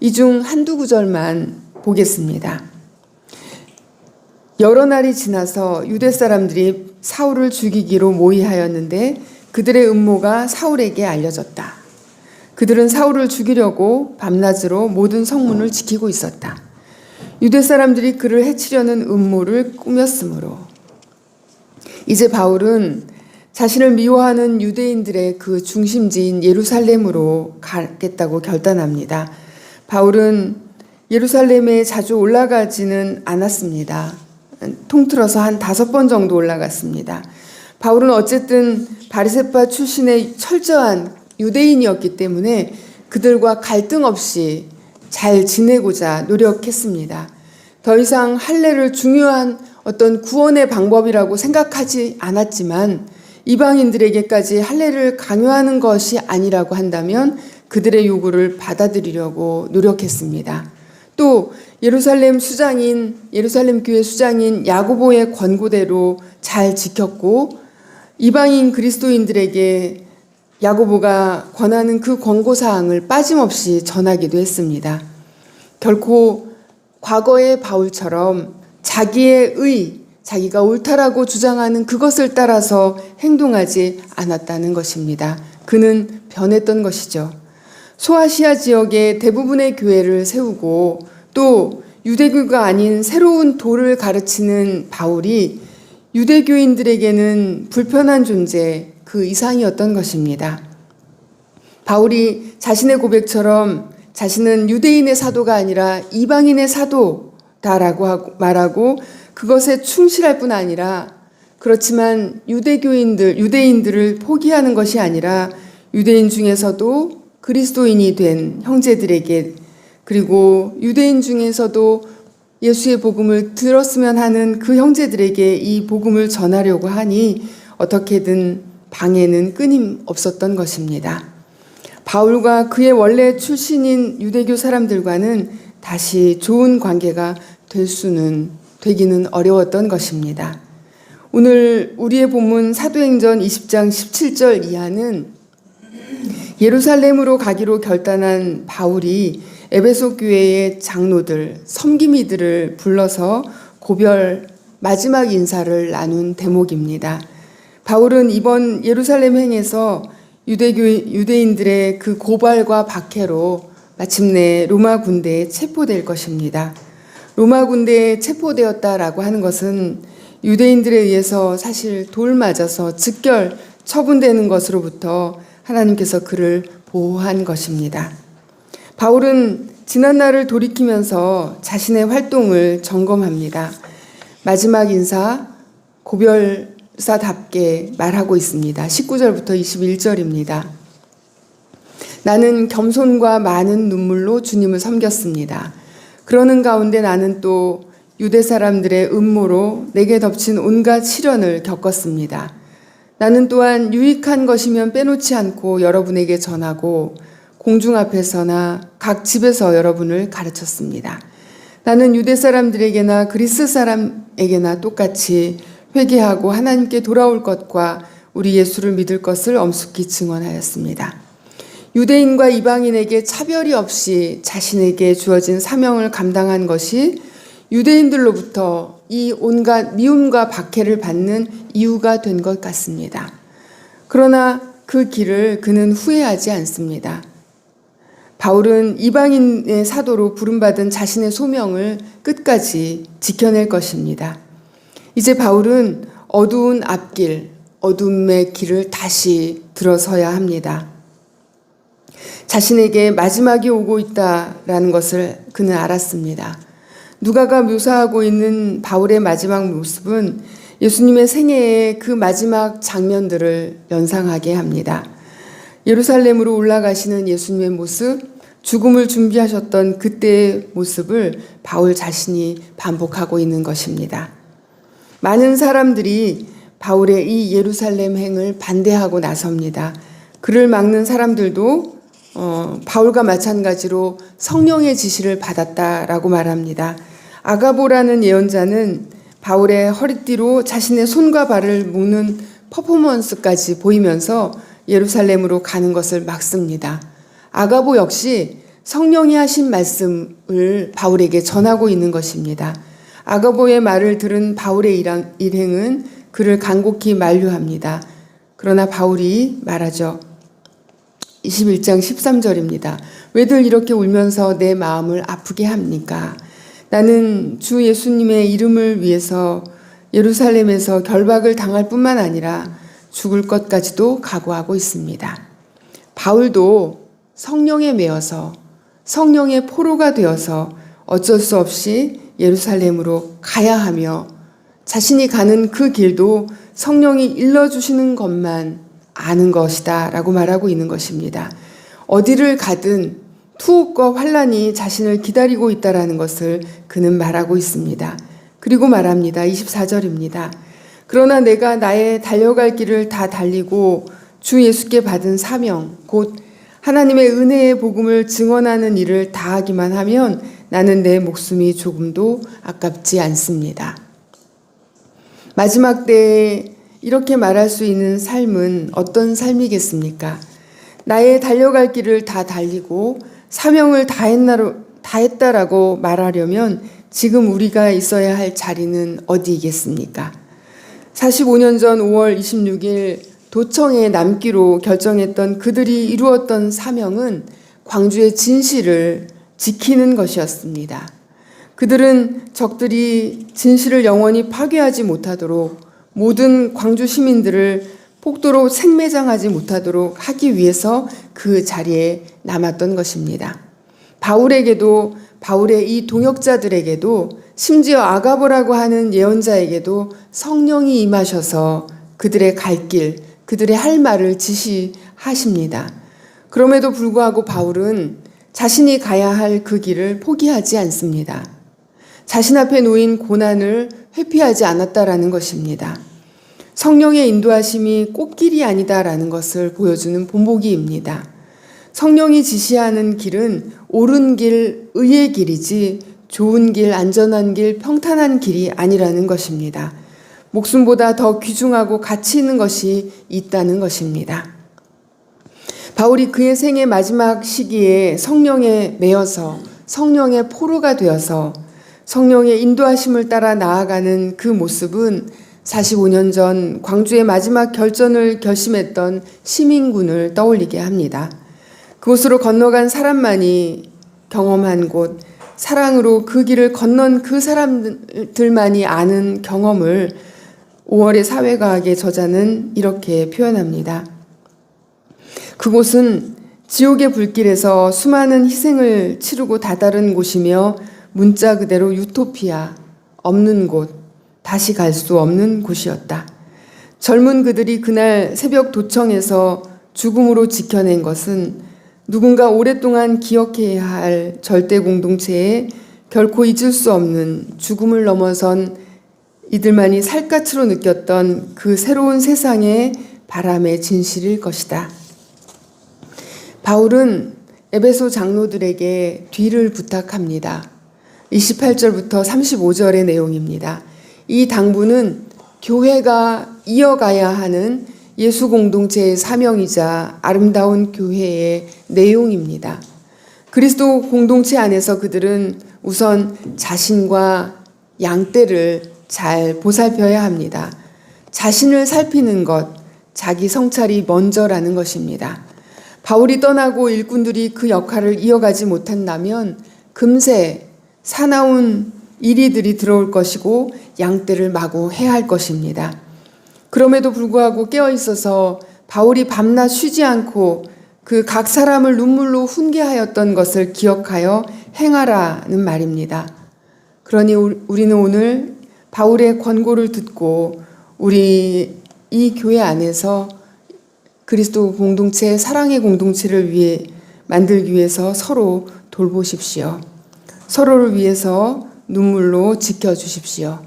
이 중 한두 구절만 보겠습니다. 여러 날이 지나서 유대 사람들이 사울을 죽이기로 모의하였는데 그들의 음모가 사울에게 알려졌다. 그들은 사울을 죽이려고 밤낮으로 모든 성문을 지키고 있었다. 유대 사람들이 그를 해치려는 음모를 꾸몄으므로 이제 바울은 자신을 미워하는 유대인들의 그 중심지인 예루살렘으로 가겠다고 결단합니다. 바울은 예루살렘에 자주 올라가지는 않았습니다. 통틀어서 한 5번 정도 올라갔습니다. 바울은 어쨌든 바리새파 출신의 철저한 유대인이었기 때문에 그들과 갈등 없이 잘 지내고자 노력했습니다. 더 이상 할례를 중요한 어떤 구원의 방법이라고 생각하지 않았지만 이방인들에게까지 할례를 강요하는 것이 아니라고 한다면 그들의 요구를 받아들이려고 노력했습니다. 또 예루살렘 교회 수장인 야고보의 권고대로 잘 지켰고 이방인 그리스도인들에게 야고보가 권하는 그 권고사항을 빠짐없이 전하기도 했습니다. 결코 과거의 바울처럼 자기의 자기가 옳다라고 주장하는 그것을 따라서 행동하지 않았다는 것입니다. 그는 변했던 것이죠. 소아시아 지역의 대부분의 교회를 세우고 또 유대교가 아닌 새로운 도를 가르치는 바울이 유대교인들에게는 불편한 존재 그 이상이었던 것입니다. 바울이 자신의 고백처럼 자신은 유대인의 사도가 아니라 이방인의 사도다라고 말하고 그것에 충실할 뿐 아니라 그렇지만 유대인들을 포기하는 것이 아니라 유대인 중에서도 그리스도인이 된 형제들에게 그리고 유대인 중에서도 예수의 복음을 들었으면 하는 그 형제들에게 이 복음을 전하려고 하니 어떻게든 방해는 끊임없었던 것입니다. 바울과 그의 원래 출신인 유대교 사람들과는 다시 좋은 관계가 되기는 어려웠던 것입니다. 오늘 우리의 본문 사도행전 20장 17절 이하는 예루살렘으로 가기로 결단한 바울이 에베소 교회의 장로들, 섬기미들을 불러서 고별 마지막 인사를 나눈 대목입니다. 바울은 이번 예루살렘 행에서 유대인들의 그 고발과 박해로 마침내 로마 군대에 체포될 것입니다. 로마 군대에 체포되었다라고 하는 것은 유대인들에 의해서 사실 돌 맞아서 즉결 처분되는 것으로부터 하나님께서 그를 보호한 것입니다. 바울은 지난 날을 돌이키면서 자신의 활동을 점검합니다. 마지막 인사 고별사답게 말하고 있습니다. 19절부터 21절입니다. 나는 겸손과 많은 눈물로 주님을 섬겼습니다. 그러는 가운데 나는 또 유대 사람들의 음모로 내게 덮친 온갖 시련을 겪었습니다. 나는 또한 유익한 것이면 빼놓지 않고 여러분에게 전하고 공중 앞에서나 각 집에서 여러분을 가르쳤습니다. 나는 유대 사람들에게나 그리스 사람에게나 똑같이 회개하고 하나님께 돌아올 것과 우리 예수를 믿을 것을 엄숙히 증언하였습니다. 유대인과 이방인에게 차별이 없이 자신에게 주어진 사명을 감당한 것이 유대인들로부터 이 온갖 미움과 박해를 받는 이유가 된 것 같습니다. 그러나 그 길을 그는 후회하지 않습니다. 바울은 이방인의 사도로 부름받은 자신의 소명을 끝까지 지켜낼 것입니다. 이제 바울은 어두운 앞길, 어둠의 길을 다시 들어서야 합니다. 자신에게 마지막이 오고 있다라는 것을 그는 알았습니다. 누가가 묘사하고 있는 바울의 마지막 모습은 예수님의 생애의 그 마지막 장면들을 연상하게 합니다. 예루살렘으로 올라가시는 예수님의 모습, 죽음을 준비하셨던 그때의 모습을 바울 자신이 반복하고 있는 것입니다. 많은 사람들이 바울의 이 예루살렘 행을 반대하고 나섭니다. 그를 막는 사람들도 바울과 마찬가지로 성령의 지시를 받았다라고 말합니다. 아가보라는 예언자는 바울의 허리띠로 자신의 손과 발을 묶는 퍼포먼스까지 보이면서 예루살렘으로 가는 것을 막습니다. 아가보 역시 성령이 하신 말씀을 바울에게 전하고 있는 것입니다. 아가보의 말을 들은 바울의 일행은 그를 간곡히 만류합니다. 그러나 바울이 말하죠. 21장 13절입니다. 왜들 이렇게 울면서 내 마음을 아프게 합니까? 나는 주 예수님의 이름을 위해서 예루살렘에서 결박을 당할 뿐만 아니라 죽을 것까지도 각오하고 있습니다. 바울도 성령에 매여서 성령의 포로가 되어서 어쩔 수 없이 예루살렘으로 가야 하며 자신이 가는 그 길도 성령이 일러주시는 것만 아는 것이다 라고 말하고 있는 것입니다. 어디를 가든 투옥과 환란이 자신을 기다리고 있다라는 것을 그는 말하고 있습니다. 그리고 말합니다. 24절입니다. 그러나 내가 나의 달려갈 길을 다 달리고 주 예수께 받은 사명, 곧 하나님의 은혜의 복음을 증언하는 일을 다하기만 하면 나는 내 목숨이 조금도 아깝지 않습니다. 마지막 때에 이렇게 말할 수 있는 삶은 어떤 삶이겠습니까? 나의 달려갈 길을 다 달리고 사명을 다했다라고 말하려면 지금 우리가 있어야 할 자리는 어디이겠습니까? 45년 전 5월 26일 도청에 남기로 결정했던 그들이 이루었던 사명은 광주의 진실을 지키는 것이었습니다. 그들은 적들이 진실을 영원히 파괴하지 못하도록 모든 광주 시민들을 폭도로 생매장하지 못하도록 하기 위해서 그 자리에 남았던 것입니다. 바울에게도 바울의 이 동역자들에게도 심지어 아가보라고 하는 예언자에게도 성령이 임하셔서 그들의 갈 길, 그들의 할 말을 지시하십니다. 그럼에도 불구하고 바울은 자신이 가야 할 그 길을 포기하지 않습니다. 자신 앞에 놓인 고난을 회피하지 않았다라는 것입니다. 성령의 인도하심이 꽃길이 아니다라는 것을 보여주는 본보기입니다. 성령이 지시하는 길은 옳은 길, 의의 길이지 좋은 길, 안전한 길, 평탄한 길이 아니라는 것입니다. 목숨보다 더 귀중하고 가치 있는 것이 있다는 것입니다. 바울이 그의 생의 마지막 시기에 성령에 매여서 성령의 포로가 되어서 성령의 인도하심을 따라 나아가는 그 모습은 45년 전 광주의 마지막 결전을 결심했던 시민군을 떠올리게 합니다. 그곳으로 건너간 사람만이 경험한 곳, 사랑으로 그 길을 건넌 그 사람들만이 아는 경험을 5월의 사회과학의 저자는 이렇게 표현합니다. 그곳은 지옥의 불길에서 수많은 희생을 치르고 다다른 곳이며 문자 그대로 유토피아, 없는 곳, 다시 갈 수 없는 곳이었다. 젊은 그들이 그날 새벽 도청에서 죽음으로 지켜낸 것은 누군가 오랫동안 기억해야 할 절대 공동체에 결코 잊을 수 없는 죽음을 넘어선 이들만이 살갗으로 느꼈던 그 새로운 세상의 바람의 진실일 것이다. 바울은 에베소 장로들에게 뒤를 부탁합니다. 28절부터 35절의 내용입니다. 이 당부는 교회가 이어가야 하는 예수 공동체의 사명이자 아름다운 교회의 내용입니다. 그리스도 공동체 안에서 그들은 우선 자신과 양떼를 잘 보살펴야 합니다. 자신을 살피는 것, 자기 성찰이 먼저라는 것입니다. 바울이 떠나고 일꾼들이 그 역할을 이어가지 못한다면 금세 사나운 이리들이 들어올 것이고 양떼를 마구 해야 할 것입니다. 그럼에도 불구하고 깨어 있어서 바울이 밤낮 쉬지 않고 그 각 사람을 눈물로 훈계하였던 것을 기억하여 행하라는 말입니다. 그러니 우리는 오늘 바울의 권고를 듣고 우리 이 교회 안에서 그리스도 공동체, 사랑의 공동체를 위해 만들기 위해서 서로 돌보십시오. 서로를 위해서 눈물로 지켜주십시오.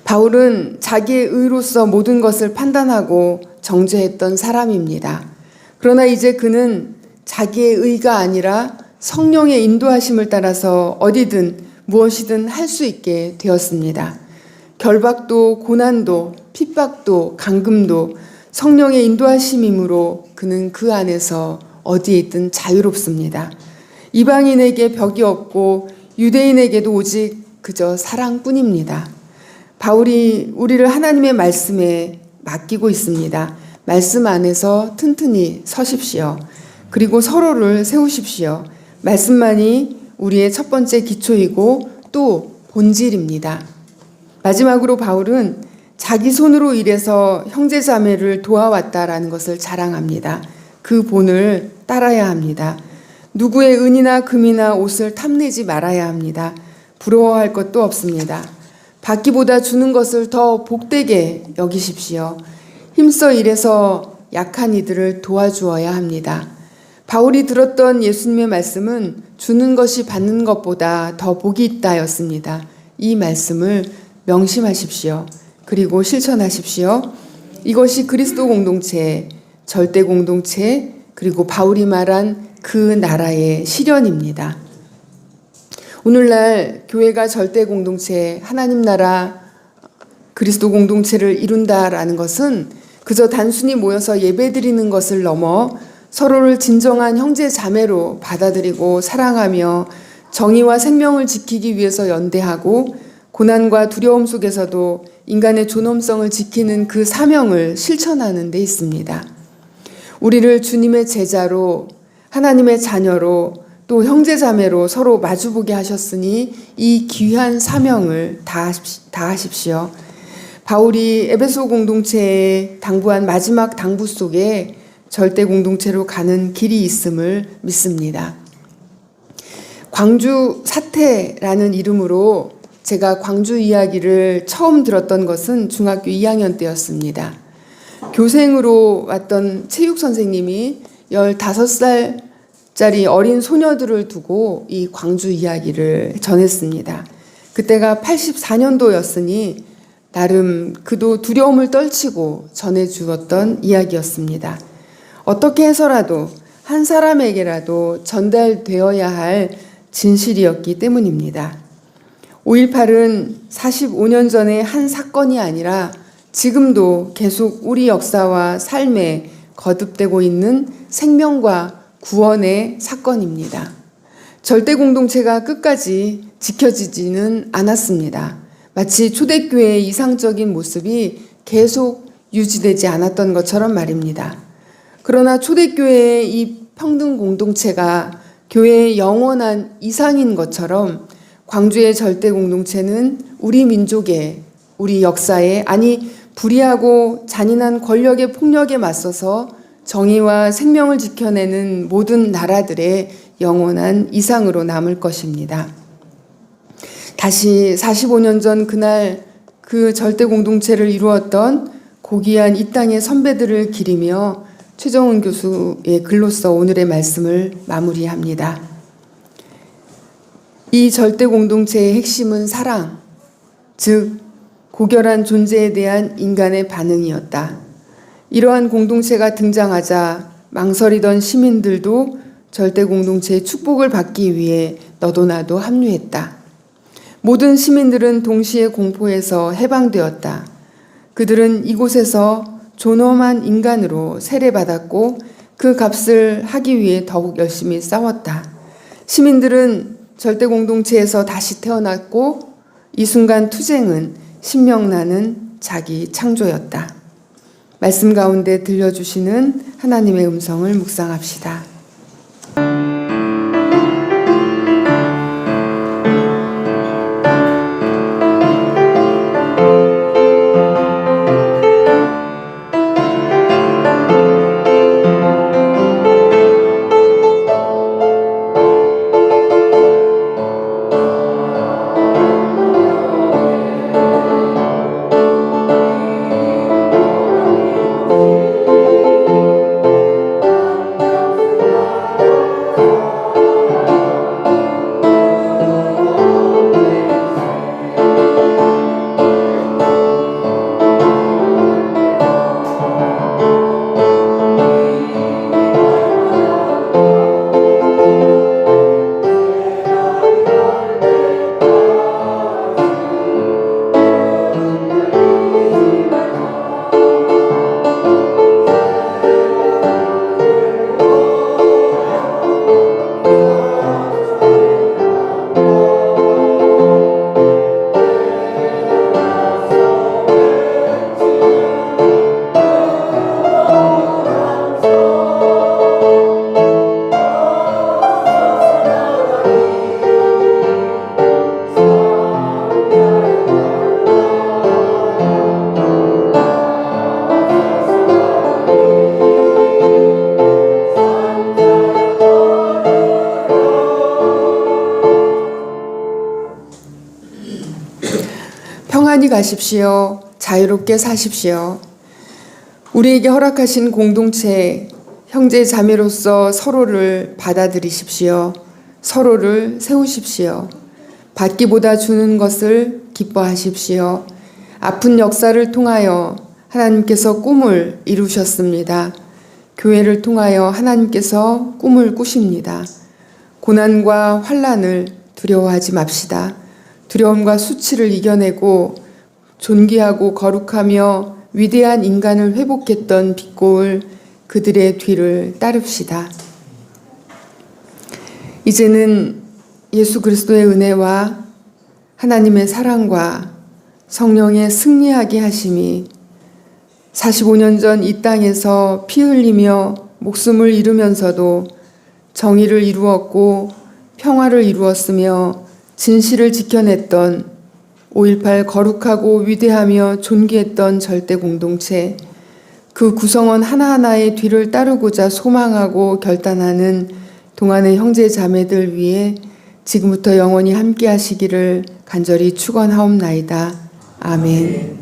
바울은 자기의 의로서 모든 것을 판단하고 정죄했던 사람입니다. 그러나 이제 그는 자기의 의가 아니라 성령의 인도하심을 따라서 어디든 무엇이든 할 수 있게 되었습니다. 결박도 고난도 핍박도 감금도 성령의 인도하심이므로 그는 그 안에서 어디에 있든 자유롭습니다. 이방인에게 벽이 없고 유대인에게도 오직 그저 사랑뿐입니다. 바울이 우리를 하나님의 말씀에 맡기고 있습니다. 말씀 안에서 튼튼히 서십시오. 그리고 서로를 세우십시오. 말씀만이 우리의 첫 번째 기초이고 또 본질입니다. 마지막으로 바울은 자기 손으로 일해서 형제자매를 도와왔다라는 것을 자랑합니다. 그 본을 따라야 합니다. 누구의 은이나 금이나 옷을 탐내지 말아야 합니다. 부러워할 것도 없습니다. 받기보다 주는 것을 더 복되게 여기십시오. 힘써 일해서 약한 이들을 도와주어야 합니다. 바울이 들었던 예수님의 말씀은 주는 것이 받는 것보다 더 복이 있다였습니다. 이 말씀을 명심하십시오. 그리고 실천하십시오. 이것이 그리스도 공동체, 절대 공동체, 그리고 바울이 말한 그 나라의 실현입니다. 오늘날 교회가 절대 공동체, 하나님 나라, 그리스도 공동체를 이룬다라는 것은 그저 단순히 모여서 예배드리는 것을 넘어 서로를 진정한 형제 자매로 받아들이고 사랑하며 정의와 생명을 지키기 위해서 연대하고 고난과 두려움 속에서도 인간의 존엄성을 지키는 그 사명을 실천하는 데 있습니다. 우리를 주님의 제자로, 하나님의 자녀로, 또 형제자매로 서로 마주보게 하셨으니 이 귀한 사명을 다하십시오. 바울이 에베소 공동체에 당부한 마지막 당부 속에 절대 공동체로 가는 길이 있음을 믿습니다. 광주 사태라는 이름으로 제가 광주 이야기를 처음 들었던 것은 중학교 2학년 때였습니다. 교생으로 왔던 체육 선생님이 15살짜리 어린 소녀들을 두고 이 광주 이야기를 전했습니다. 그때가 84년도였으니 나름 그도 두려움을 떨치고 전해주었던 이야기였습니다. 어떻게 해서라도 한 사람에게라도 전달되어야 할 진실이었기 때문입니다. 5.18은 45년 전의 한 사건이 아니라 지금도 계속 우리 역사와 삶에 거듭되고 있는 생명과 구원의 사건입니다. 절대 공동체가 끝까지 지켜지지는 않았습니다. 마치 초대교회의 이상적인 모습이 계속 유지되지 않았던 것처럼 말입니다. 그러나 초대교회의 이 평등 공동체가 교회의 영원한 이상인 것처럼 광주의 절대 공동체는 우리 민족의, 우리 역사에, 아니 불의하고 잔인한 권력의 폭력에 맞서서 정의와 생명을 지켜내는 모든 나라들의 영원한 이상으로 남을 것입니다. 다시 45년 전 그날 그 절대 공동체를 이루었던 고귀한 이 땅의 선배들을 기리며 최정은 교수의 글로써 오늘의 말씀을 마무리합니다. 이 절대 공동체의 핵심은 사랑, 즉 고결한 존재에 대한 인간의 반응이었다. 이러한 공동체가 등장하자 망설이던 시민들도 절대 공동체의 축복을 받기 위해 너도 나도 합류했다. 모든 시민들은 동시에 공포에서 해방되었다. 그들은 이곳에서 존엄한 인간으로 세례받았고 그 값을 하기 위해 더욱 열심히 싸웠다. 시민들은 절대 공동체에서 다시 태어났고 이 순간 투쟁은 신명나는 자기 창조였다. 말씀 가운데 들려주시는 하나님의 음성을 묵상합시다. 평안히 가십시오. 자유롭게 사십시오. 우리에게 허락하신 공동체, 형제 자매로서 서로를 받아들이십시오. 서로를 세우십시오. 받기보다 주는 것을 기뻐하십시오. 아픈 역사를 통하여 하나님께서 꿈을 이루셨습니다. 교회를 통하여 하나님께서 꿈을 꾸십니다. 고난과 환난을 두려워하지 맙시다. 두려움과 수치를 이겨내고 존귀하고 거룩하며 위대한 인간을 회복했던 빛고울 그들의 뒤를 따릅시다. 이제는 예수 그리스도의 은혜와 하나님의 사랑과 성령의 승리하게 하심이 45년 전 이 땅에서 피 흘리며 목숨을 잃으면서도 정의를 이루었고 평화를 이루었으며 진실을 지켜냈던 5.18 거룩하고 위대하며 존귀했던 절대 공동체, 그 구성원 하나하나의 뒤를 따르고자 소망하고 결단하는 동안의 형제 자매들 위해 지금부터 영원히 함께 하시기를 간절히 축원하옵나이다. 아멘.